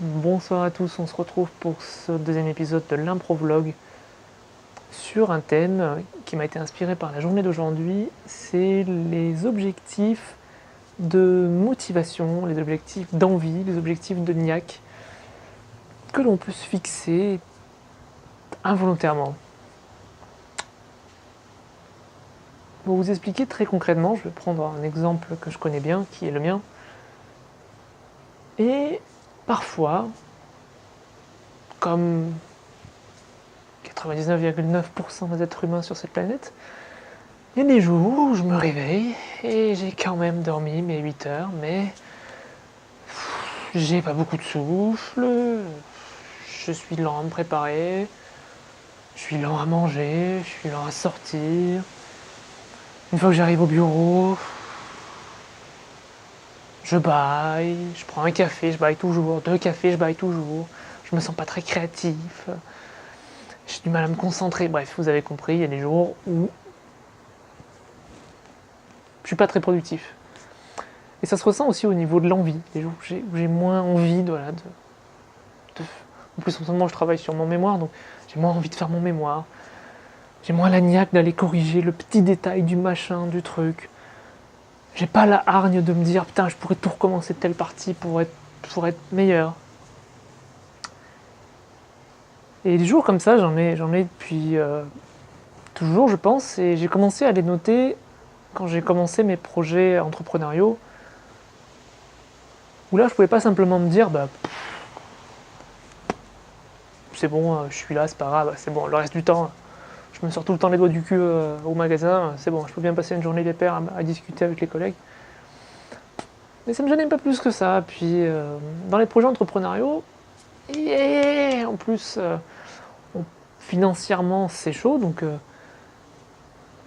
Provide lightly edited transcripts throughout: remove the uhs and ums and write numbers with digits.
Bonsoir à tous, on se retrouve pour ce deuxième épisode de l'improvlog sur un thème qui m'a été inspiré par la journée d'aujourd'hui, c'est les objectifs de motivation, les objectifs d'envie, les objectifs de niaque que l'on peut se fixer involontairement. Pour vous expliquer très concrètement, je vais prendre un exemple que je connais bien, qui est le mien. Et parfois, comme 99,9% des êtres humains sur cette planète, il y a des jours où je me réveille et j'ai quand même dormi mes 8 heures, mais j'ai pas beaucoup de souffle, je suis lent à me préparer, je suis lent à manger, je suis lent à sortir. Une fois que j'arrive au bureau, je baille, je prends un café, je baille toujours, 2 cafés, je baille toujours, je me sens pas très créatif, j'ai du mal à me concentrer, bref, vous avez compris, il y a des jours où je suis pas très productif. Et ça se ressent aussi au niveau de l'envie, des jours où j'ai moins envie En plus, en ce moment, je travaille sur mon mémoire, donc j'ai moins envie de faire mon mémoire. J'ai moins la niaque d'aller corriger le petit détail du machin, du truc. J'ai pas la hargne de me dire, putain, je pourrais tout recommencer de telle partie pour être meilleur. Et des jours comme ça, j'en ai depuis toujours, je pense, et j'ai commencé à les noter quand j'ai commencé mes projets entrepreneuriaux, où là, je pouvais pas simplement me dire, bah, c'est bon, je suis là, c'est pas grave, c'est bon, le reste du temps, je me sors tout le temps les doigts du cul au magasin, c'est bon, je peux bien passer une journée pépère à discuter avec les collègues. Mais ça me gênait pas plus que ça. Puis dans les projets entrepreneuriaux, et en plus, financièrement, c'est chaud, donc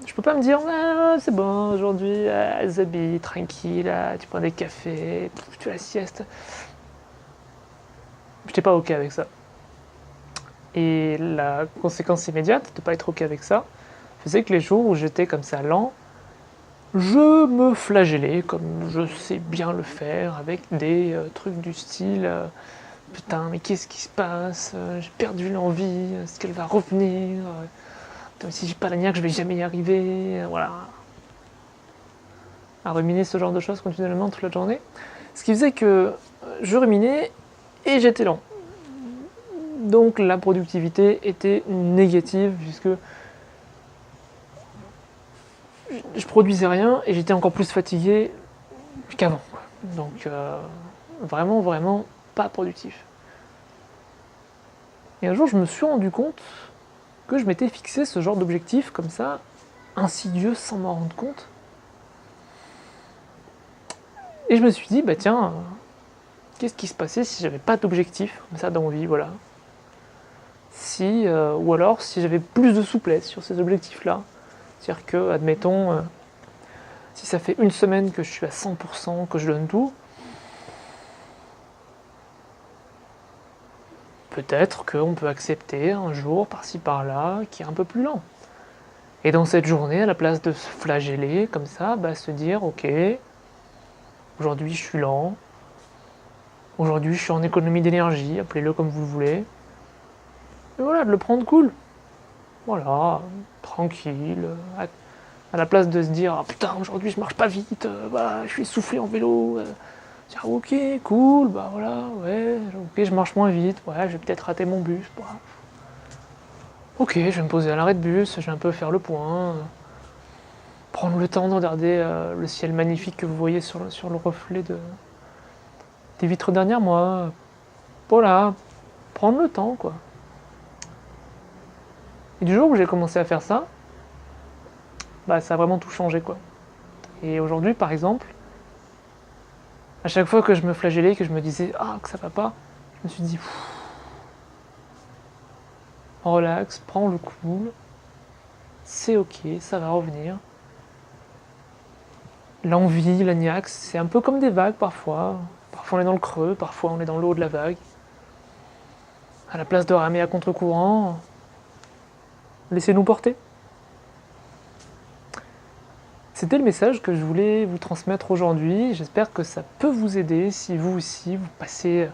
je peux pas me dire, ah, c'est bon, aujourd'hui, Zabi, tranquille, tu prends des cafés, tu fais la sieste. J'étais pas ok avec ça. Et la conséquence immédiate de pas être ok avec ça, faisait que les jours où j'étais comme ça lent, je me flagellais comme je sais bien le faire avec des trucs du style putain mais qu'est-ce qui se passe, j'ai perdu l'envie, est-ce qu'elle va revenir, si j'ai pas la niaque je vais jamais y arriver, voilà, à ruminer ce genre de choses continuellement toute la journée, ce qui faisait que je ruminais et j'étais lent, donc la productivité était négative puisque je produisais rien et j'étais encore plus fatigué qu'avant. Donc vraiment, vraiment pas productif. Et un jour, je me suis rendu compte que je m'étais fixé ce genre d'objectif comme ça, insidieux sans m'en rendre compte. Et je me suis dit, bah tiens, qu'est-ce qui se passait si j'avais pas d'objectif comme ça d'envie, voilà. Ou alors si j'avais plus de souplesse sur ces objectifs-là. C'est-à-dire que, admettons, si ça fait une semaine que je suis à 100%, que je donne tout, peut-être qu'on peut accepter un jour par-ci par-là qui est un peu plus lent. Et dans cette journée, à la place de se flageller comme ça, bah, se dire ok, aujourd'hui je suis lent, aujourd'hui je suis en économie d'énergie, appelez-le comme vous le voulez. Et voilà, de le prendre cool. Voilà, tranquille. À la place de se dire ah, putain, aujourd'hui je marche pas vite, voilà, je suis essoufflé en vélo. Dire ok, cool, bah voilà, ouais, ok, je marche moins vite, ouais, je vais peut-être rater mon bus. Bah. Ok, je vais me poser à l'arrêt de bus, je vais un peu faire le point, prendre le temps de regarder le ciel magnifique que vous voyez sur le reflet des vitres derrière moi. Voilà, prendre le temps, quoi. Et du jour où j'ai commencé à faire ça, bah ça a vraiment tout changé, quoi. Et aujourd'hui, par exemple, à chaque fois que je me flagellais, que je me disais ah que ça va pas, je me suis dit relax, prends le cool, c'est ok, ça va revenir. L'envie, la niaque, c'est un peu comme des vagues parfois. Parfois on est dans le creux, parfois on est dans le haut de la vague. À la place de ramer à contre-courant, laissez-nous porter. C'était le message que je voulais vous transmettre aujourd'hui. J'espère que ça peut vous aider si vous aussi vous passez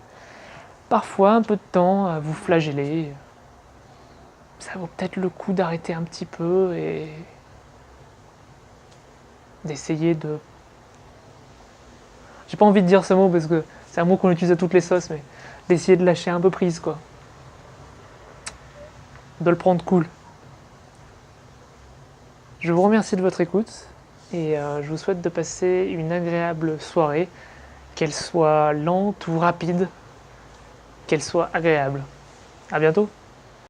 parfois un peu de temps à vous flageller, ça vaut peut-être le coup d'arrêter un petit peu et d'essayer de... J'ai pas envie de dire ce mot parce que c'est un mot qu'on utilise à toutes les sauces, mais d'essayer de lâcher un peu prise, quoi. De le prendre cool. Je vous remercie de votre écoute et je vous souhaite de passer une agréable soirée, qu'elle soit lente ou rapide, qu'elle soit agréable. À bientôt!